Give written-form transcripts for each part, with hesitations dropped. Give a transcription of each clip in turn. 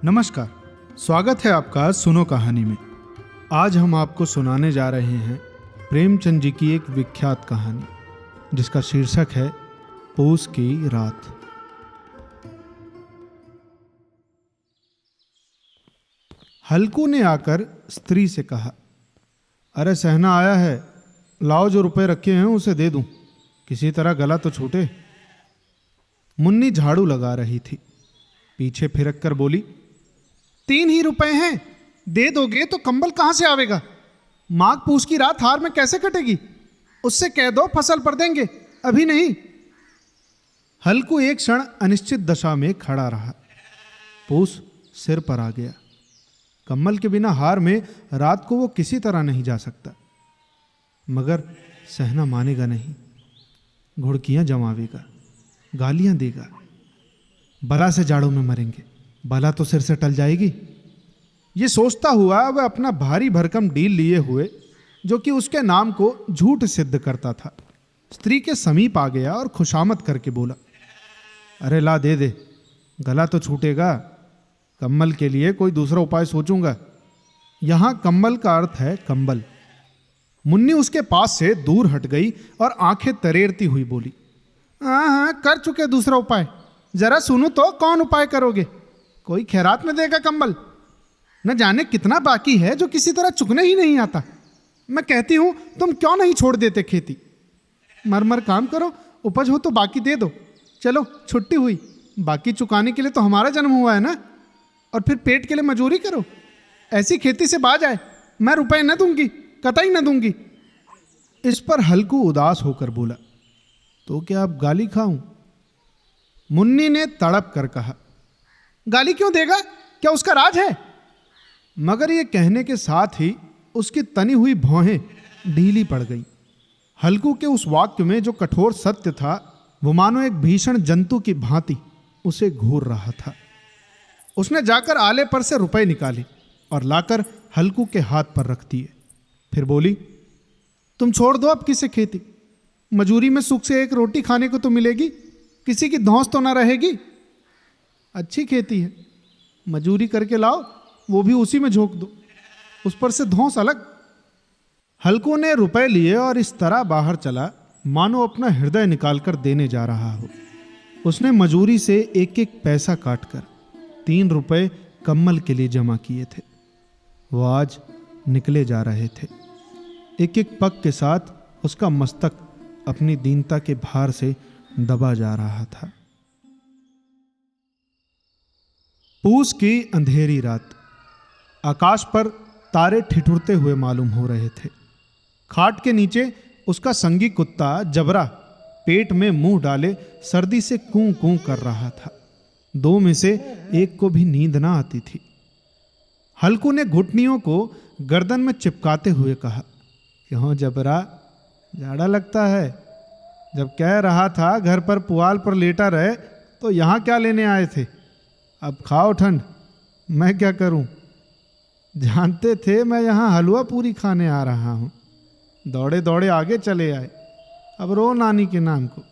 नमस्कार, स्वागत है आपका सुनो कहानी में। आज हम आपको सुनाने जा रहे हैं प्रेमचंद जी की एक विख्यात कहानी, जिसका शीर्षक है पूस की रात। हल्कू ने आकर स्त्री से कहा, अरे सहना आया है, लाओ जो रुपए रखे हैं उसे दे दूं, किसी तरह गला तो छूटे। मुन्नी झाड़ू लगा रही थी, पीछे फिरक कर बोली, 3 ही रुपए हैं, दे दोगे तो कंबल कहां से आवेगा? माघ पूस की रात हार में कैसे कटेगी? उससे कह दो फसल पर देंगे, अभी नहीं। हल्कू एक क्षण अनिश्चित दशा में खड़ा रहा। पूस सिर पर आ गया। कम्बल के बिना हार में रात को वो किसी तरह नहीं जा सकता, मगर सहना मानेगा नहीं, घुड़कियां जमावेगा, गालियां देगा। बला से जाड़ों में मरेंगे, बला तो सिर से टल जाएगी। ये सोचता हुआ वह अपना भारी भरकम डील लिए हुए, जो कि उसके नाम को झूठ सिद्ध करता था, स्त्री के समीप आ गया और खुशामद करके बोला, अरे ला दे दे, गला तो छूटेगा, कम्बल के लिए कोई दूसरा उपाय सोचूंगा। यहां कम्बल का अर्थ है कंबल। मुन्नी उसके पास से दूर हट गई और आंखें तरेरती हुई बोली, हाँ, कर चुके दूसरा उपाय, जरा सुनो तो कौन उपाय करोगे? कोई खैरात में देगा कंबल? न जाने कितना बाकी है जो किसी तरह चुकने ही नहीं आता। मैं कहती हूं तुम क्यों नहीं छोड़ देते खेती? मर काम करो, उपज हो तो बाकी दे दो। चलो छुट्टी हुई, बाकी चुकाने के लिए तो हमारा जन्म हुआ है ना, और फिर पेट के लिए मजूरी करो। ऐसी खेती से बाज आए, मैं रुपए न दूंगी, कतई न दूंगी। इस पर हल्कू उदास होकर बोला, तो क्या अब गाली खाऊं? मुन्नी ने तड़प कर कहा, गाली क्यों देगा? क्या उसका राज है? मगर यह कहने के साथ ही उसकी तनी हुई भौहें ढीली पड़ गईं। हल्कू के उस वाक्य में जो कठोर सत्य था, वो मानो एक भीषण जंतु की भांति उसे घूर रहा था। उसने जाकर आले पर से रुपए निकाले और लाकर हल्कू के हाथ पर रख दिए। फिर बोली, तुम छोड़ दो अब किसे खेती, मजूरी में सुख से एक रोटी खाने को तो मिलेगी, किसी की धौंस तो ना रहेगी। अच्छी खेती है, मजूरी करके लाओ, वो भी उसी में झोंक दो, उस पर से धौंस अलग। हल्कू ने रुपए लिए और इस तरह बाहर चला मानो अपना हृदय निकालकर देने जा रहा हो। उसने मजूरी से एक एक पैसा काटकर 3 रुपए कम्बल के लिए जमा किए थे। वो आज निकले जा रहे थे। एक एक पग के साथ उसका मस्तक अपनी दीनता के भार से दबा जा रहा था। पूस की अंधेरी रात, आकाश पर तारे ठिठुरते हुए मालूम हो रहे थे। खाट के नीचे उसका संगी कुत्ता जबरा पेट में मुंह डाले सर्दी से कूं कूं कर रहा था। 2 में से एक को भी नींद ना आती थी। हल्कू ने घुटनियों को गर्दन में चिपकाते हुए कहा, क्यों जबरा, जाड़ा लगता है? जब कह रहा था घर पर पुआल पर लेटा रहे तो यहाँ क्या लेने आए थे? अब खाओ ठंड, मैं क्या करूं? जानते थे मैं यहाँ हलवा पूरी खाने आ रहा हूं, दौड़े दौड़े आगे चले आए, अब रो नानी के नाम को।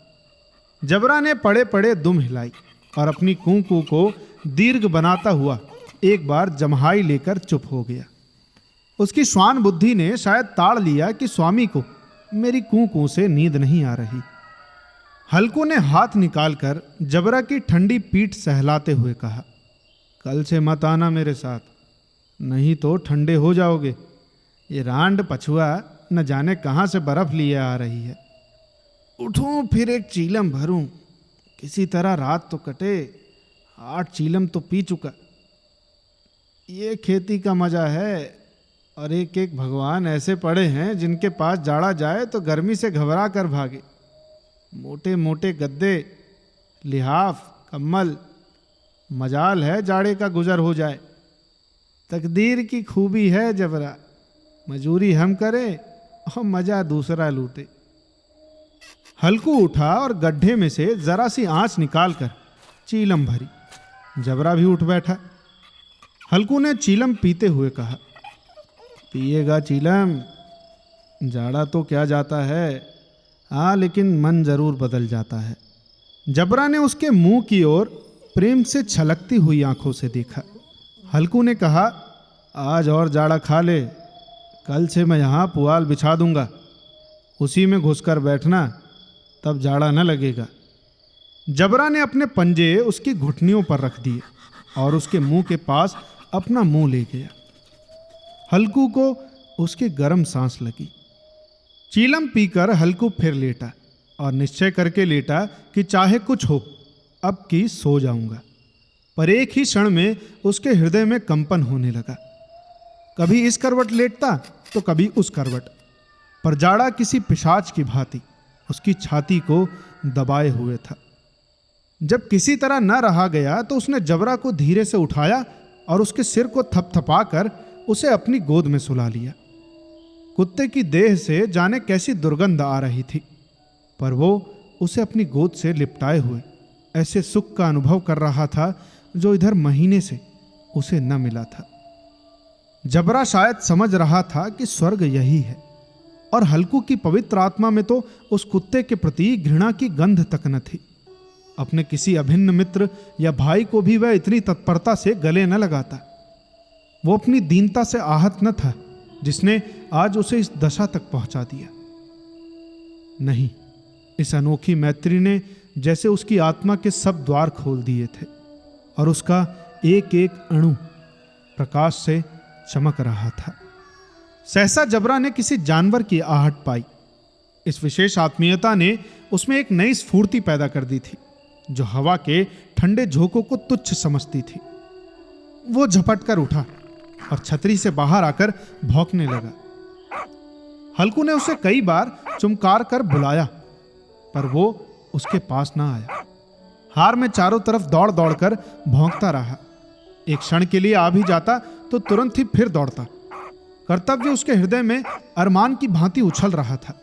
जबरा ने पड़े पड़े दुम हिलाई और अपनी कूं को दीर्घ बनाता हुआ एक बार जमहाई लेकर चुप हो गया। उसकी श्वान बुद्धि ने शायद ताड़ लिया कि स्वामी को मेरी कूं से नींद नहीं आ रही। हल्कू ने हाथ निकालकर जबरा की ठंडी पीठ सहलाते हुए कहा, कल से मत आना मेरे साथ, नहीं तो ठंडे हो जाओगे। ये रांड पछुआ न जाने कहां से बर्फ लिए आ रही है। उठूं फिर एक चीलम भरूं, किसी तरह रात तो कटे। 8 चीलम तो पी चुका। ये खेती का मजा है, और एक एक भगवान ऐसे पड़े हैं जिनके पास जाड़ा जाए तो गर्मी से घबरा कर भागे। मोटे मोटे गद्दे, लिहाफ, कम्बल, मजाल है जाड़े का गुजर हो जाए। तकदीर की खूबी है जबरा, मजूरी हम करें और मजा दूसरा लूटे। हल्कू उठा और गड्ढे में से जरा सी आंच निकालकर चीलम भरी। जबरा भी उठ बैठा। हल्कू ने चीलम पीते हुए कहा, पिएगा चीलम, जाड़ा तो क्या जाता है, हाँ लेकिन मन जरूर बदल जाता है। जबरा ने उसके मुंह की ओर प्रेम से छलकती हुई आंखों से देखा। हल्कू ने कहा, आज और जाड़ा खा ले, कल से मैं यहाँ पुआल बिछा दूंगा, उसी में घुसकर बैठना, तब जाड़ा न लगेगा। जबरा ने अपने पंजे उसकी घुटनियों पर रख दिए और उसके मुंह के पास अपना मुंह ले गया। हल्कू को उसकी गर्म सांस लगी। चीलम पीकर हल्कू फिर लेटा और निश्चय करके लेटा कि चाहे कुछ हो, अब की सो जाऊंगा। पर एक ही क्षण में उसके हृदय में कंपन होने लगा। कभी इस करवट लेटता तो कभी उस करवट, पर जाड़ा किसी पिशाच की भांति उसकी छाती को दबाए हुए था। जब किसी तरह न रहा गया तो उसने जबरा को धीरे से उठाया और उसके सिर को थपथपाकर उसे अपनी गोद में सुला लिया। कुत्ते की देह से जाने कैसी दुर्गंध आ रही थी, पर वो उसे अपनी गोद से लिपटाए हुए ऐसे सुख का अनुभव कर रहा था जो इधर महीने से उसे न मिला था। जबरा शायद समझ रहा था कि स्वर्ग यही है, और हल्कू की पवित्र आत्मा में तो उस कुत्ते के प्रति घृणा की गंध तक न थी। अपने किसी अभिन्न मित्र या भाई को भी वह इतनी तत्परता से गले न लगाता। वो अपनी दीनता से आहत न था जिसने आज उसे इस दशा तक पहुंचा दिया। नहीं, इस अनोखी मैत्री ने जैसे उसकी आत्मा के सब द्वार खोल दिए थे और उसका एक एक अणु प्रकाश से चमक रहा था। सहसा जबरा ने किसी जानवर की आहट पाई। इस विशेष आत्मीयता ने उसमें एक नई स्फूर्ति पैदा कर दी थी जो हवा के ठंडे झोंकों को तुच्छ समझती थी। वो झपट कर उठा और छतरी से बाहर आकर भौंकने लगा। हल्कू ने उसे कई बार चुमकार कर बुलाया, पर वो उसके पास ना आया। हार में चारों तरफ दौड़ दौड़कर भौंकता रहा। एक क्षण के लिए आ भी जाता तो तुरंत ही फिर दौड़ता। कर्तव्य उसके हृदय में अरमान की भांति उछल रहा था।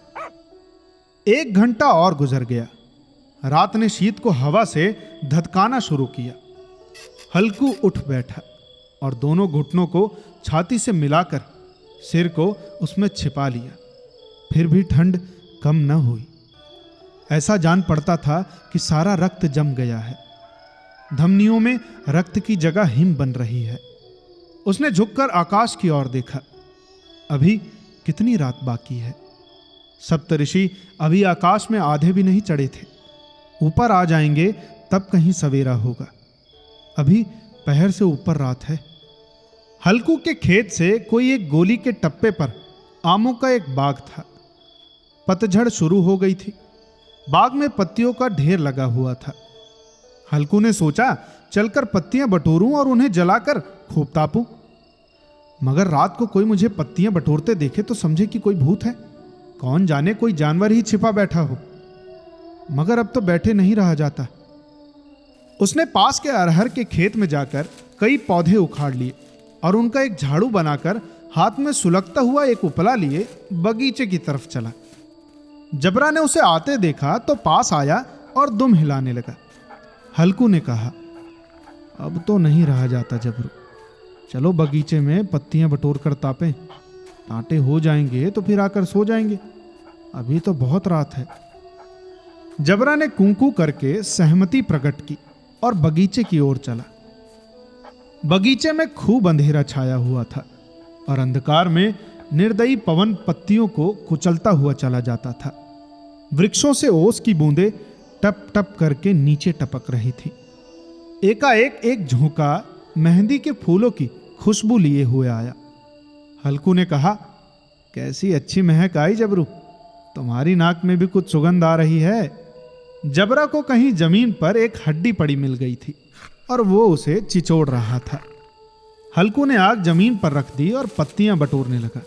1 घंटा और गुजर गया। रात ने शीत को हवा से धधकाना शुरू किया। हल्कू उठ बैठा और दोनों घुटनों को छाती से मिलाकर सिर को उसमें छिपा लिया। फिर भी ठंड कम न हुई। ऐसा जान पड़ता था कि सारा रक्त जम गया है। धमनियों में रक्त की जगह हिम बन रही है। उसने झुककर आकाश की ओर देखा। अभी कितनी रात बाकी है। सप्तऋषि अभी आकाश में आधे भी नहीं चढ़े थे। ऊपर आ जाएंगे तब कहीं सवेरा होगा। अभी पहर से ऊपर रात है। हल्कू के खेत से कोई एक गोली के टप्पे पर आमों का एक बाग था। पतझड़ शुरू हो गई थी। बाग में पत्तियों का ढेर लगा हुआ था। हल्कू ने सोचा चलकर पत्तियां बटोरूं और उन्हें जलाकर खूब तापूं। मगर रात को कोई मुझे पत्तियां बटोरते देखे तो समझे कि कोई भूत है। कौन जाने कोई जानवर ही छिपा बैठा हो। मगर अब तो बैठे नहीं रहा जाता। उसने पास के अरहर के खेत में जाकर कई पौधे उखाड़ लिए और उनका एक झाड़ू बनाकर हाथ में सुलगता हुआ एक उपला लिए बगीचे की तरफ चला। जबरा ने उसे आते देखा तो पास आया और दुम हिलाने लगा। हल्कू ने कहा, अब तो नहीं रहा जाता जबरू, चलो बगीचे में पत्तियां बटोर कर तापें। टाटे हो जाएंगे तो फिर आकर सो जाएंगे। अभी तो बहुत रात है। जबरा ने कूं-कूं करके सहमति प्रकट की और बगीचे की ओर चला। बगीचे में खूब अंधेरा छाया हुआ था और अंधकार में निर्दयी पवन पत्तियों को कुचलता हुआ चला जाता था। वृक्षों से ओस की बूंदें टप टप करके नीचे टपक रही थी। एकाएक एक झोंका मेहंदी के फूलों की खुशबू लिए हुए आया। हल्कू ने कहा, कैसी अच्छी महक आई जबरू, तुम्हारी नाक में भी कुछ सुगंध आ रही है। जबरा को कहीं जमीन पर एक हड्डी पड़ी मिल गई थी और वो उसे चिचोड़ रहा था। हल्कू ने आग जमीन पर रख दी और पत्तियां बटोरने लगा।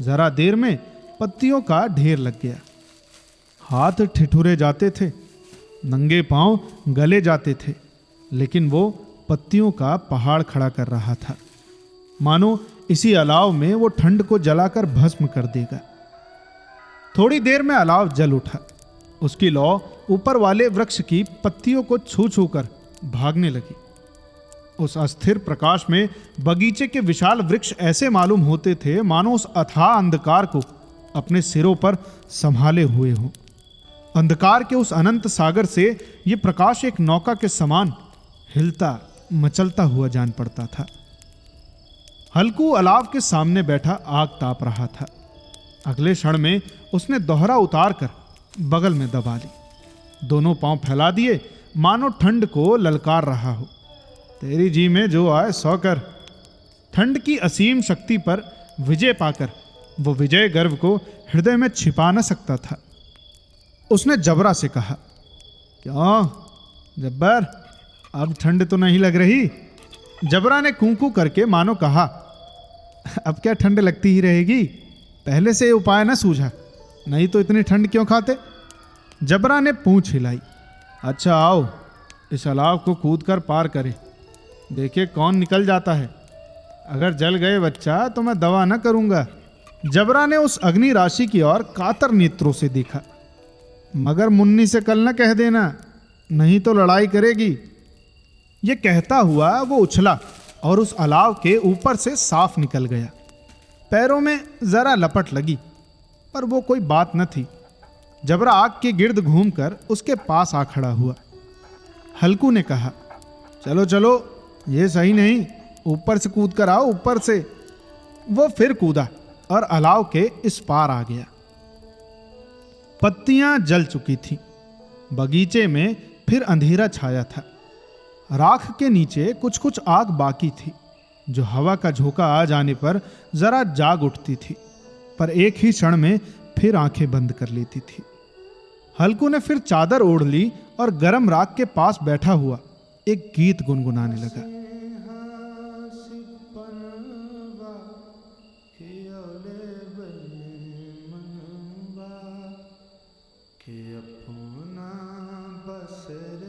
जरा देर में पत्तियों का ढेर लग गया। हाथ ठिठुरे जाते थे, नंगे पांव गले जाते थे, लेकिन वो पत्तियों का पहाड़ खड़ा कर रहा था। मानो इसी अलाव में वो ठंड को जलाकर भस्म कर देगा। थोड़ी देर में अलाव जल उठा। उसकी लौ ऊपर वाले वृक्ष की पत्तियों को छू छू कर भागने लगी। उस अस्थिर प्रकाश में बगीचे के विशाल वृक्ष ऐसे मालूम होते थे मानो उस अथाह अंधकार को अपने सिरों पर संभाले हुए हों। अंधकार के उस अनंत सागर से ये प्रकाश एक नौका के समान हिलता मचलता हुआ जान पड़ता था। हल्कू अलाव के सामने बैठा आग ताप रहा था। अगले क्षण में उसने दोहरा उतार कर बगल में दबा ली। दोनों पांव फैला दिए, मानो ठंड को ललकार रहा हो। तेरी जी में जो आए सो कर। ठंड की असीम शक्ति पर विजय पाकर वो विजय गर्व को हृदय में छिपा न सकता था। उसने जबरा से कहा, क्यों जब्बर, अब ठंड तो नहीं लग रही? जबरा ने कूं-कूं करके मानो कहा, अब क्या ठंड लगती ही रहेगी? पहले से ये उपाय न सूझा, नहीं तो इतनी ठंड क्यों खाते? जबरा ने पूंछ हिलाई। अच्छा आओ, इस अलाव को कूद कर पार करें, देखिए कौन निकल जाता है। अगर जल गए बच्चा तो मैं दवा न करूंगा। जबरा ने उस अग्नि राशि की ओर कातर नेत्रों से देखा। मगर मुन्नी से कल न कह देना, नहीं तो लड़ाई करेगी। ये कहता हुआ वो उछला और उस अलाव के ऊपर से साफ निकल गया। पैरों में जरा लपट लगी, पर वो कोई बात न थी। जबरा आग के गिर्द घूमकर उसके पास आ खड़ा हुआ। हल्कू ने कहा, चलो चलो, ये सही नहीं, ऊपर से कूद कर आओ, ऊपर से। वो फिर कूदा और अलाव के इस पार आ गया। पत्तियां जल चुकी थीं। बगीचे में फिर अंधेरा छाया था। राख के नीचे कुछ कुछ आग बाकी थी, जो हवा का झोंका आ जाने पर जरा जाग उठती थी, पर एक ही क्षण में फिर आंखें बंद कर लेती थी। हल्कू ने फिर चादर ओढ़ ली और गरम राख के पास बैठा हुआ एक गीत गुनगुनाने लगा।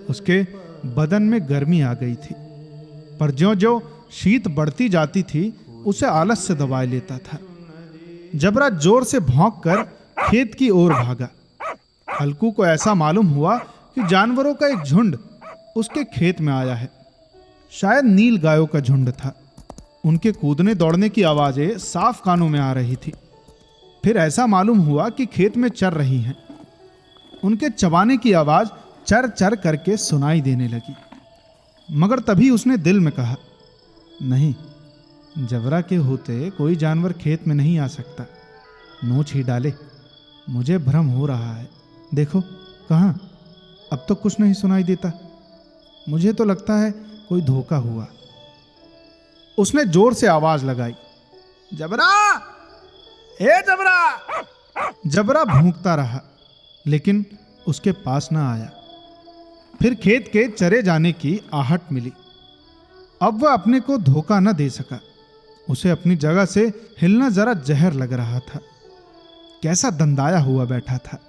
उसके बदन में गर्मी आ गई थी, पर ज्यों-ज्यों शीत बढ़ती जाती थी उसे आलस से दबाए लेता था। जबरा जोर से भौंक कर खेत की ओर भागा। हल्कू को ऐसा मालूम हुआ कि जानवरों का एक झुंड उसके खेत में आया है। शायद नील गायों का झुंड था। उनके कूदने दौड़ने की आवाजें साफ कानों में आ रही थी। फिर ऐसा मालूम हुआ कि खेत में चर रही हैं। उनके चबाने की आवाज चर चर करके सुनाई देने लगी। मगर तभी उसने दिल में कहा, नहीं, जबरा के होते कोई जानवर खेत में नहीं आ सकता। नोच ही डाले, मुझे भ्रम हो रहा है। देखो कहाँ, अब तो कुछ नहीं सुनाई देता। मुझे तो लगता है कोई धोखा हुआ। उसने जोर से आवाज लगाई, जबरा, ए जबरा। जबरा भूंकता रहा, लेकिन उसके पास ना आया। फिर खेत के चरे जाने की आहट मिली। अब वह अपने को धोखा न दे सका। उसे अपनी जगह से हिलना जरा जहर लग रहा था। कैसा दंदाया हुआ बैठा था।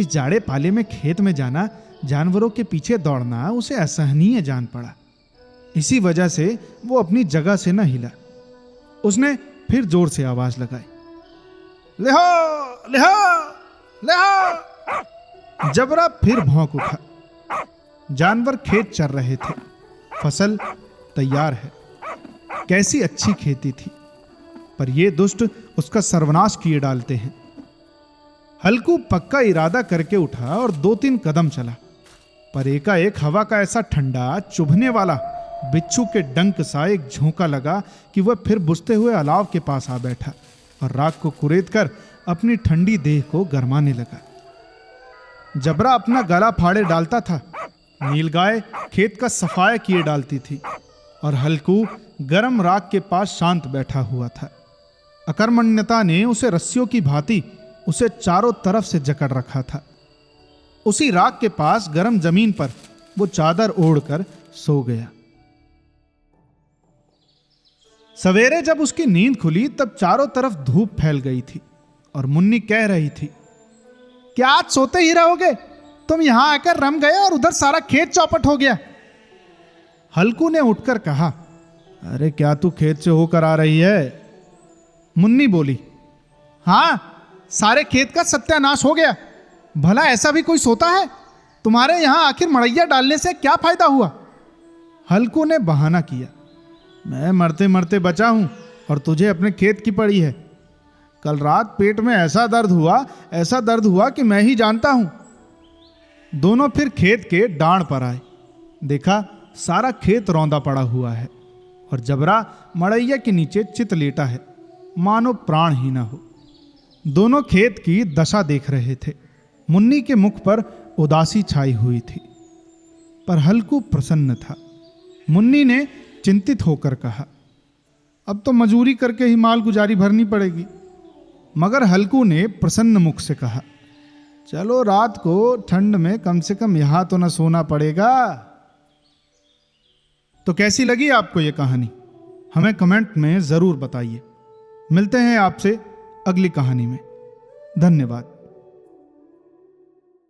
इस जाड़े पाले में खेत में जाना, जानवरों के पीछे दौड़ना उसे असहनीय जान पड़ा। इसी वजह से वो अपनी जगह से न हिला। उसने फिर जोर से आवाज लगाई, लेहो लेहो लेहो। जबरा फिर भौंक उठा। जानवर खेत चर रहे थे। फसल तैयार है। कैसी अच्छी खेती थी, पर ये दुष्ट उसका सर्वनाश किए डालते हैं। हल्कू पक्का इरादा करके उठा और 2-3 कदम चला, पर एकाएक हवा का ऐसा ठंडा चुभने वाला बिच्छू के डंक सा एक झोंका लगा कि वह फिर बुझते हुए अलाव के पास आ बैठा और राख को कुरेद कर अपनी ठंडी देह को गरमाने लगा। जबरा अपना गला फाड़े डालता था। नीलगाय खेत का सफाया किए डालती थी और हल्कू गरम राख के पास शांत बैठा हुआ था। अकर्मण्यता ने उसे रस्सियों की भांति उसे चारों तरफ से जकड़ रखा था। उसी राख के पास गरम जमीन पर वो चादर ओढ़कर सो गया। सवेरे जब उसकी नींद खुली तब चारों तरफ धूप फैल गई थी और मुन्नी कह रही थी, क्या आज सोते ही रहोगे? तुम यहां आकर रम गए और उधर सारा खेत चौपट हो गया। हल्कू ने उठकर कहा, अरे क्या तू खेत से होकर आ रही है? मुन्नी बोली, हां, सारे खेत का सत्यानाश हो गया। भला ऐसा भी कोई सोता है? तुम्हारे यहां आखिर मड़ैया डालने से क्या फायदा हुआ? हल्कू ने बहाना किया, मैं मरते मरते बचा हूं और तुझे अपने खेत की पड़ी है। कल रात पेट में ऐसा दर्द हुआ कि मैं ही जानता हूं। दोनों फिर खेत के डांड पर आए। देखा सारा खेत रौंदा पड़ा हुआ है। और जबरा मड़ैया के नीचे चित लेटा है, मानो प्राण ही न हो। दोनों खेत की दशा देख रहे थे। मुन्नी के मुख पर उदासी छाई हुई थी, पर हल्कू प्रसन्न था। मुन्नी ने चिंतित होकर कहा, अब तो मजूरी करके ही माल गुजारी भरनी पड़ेगी। मगर हल्कू ने प्रसन्न मुख से कहा, चलो रात को ठंड में कम से कम यहां तो न सोना पड़ेगा। तो कैसी लगी आपको ये कहानी? हमें कमेंट में जरूर बताइए। मिलते हैं आपसे अगली कहानी में। धन्यवाद।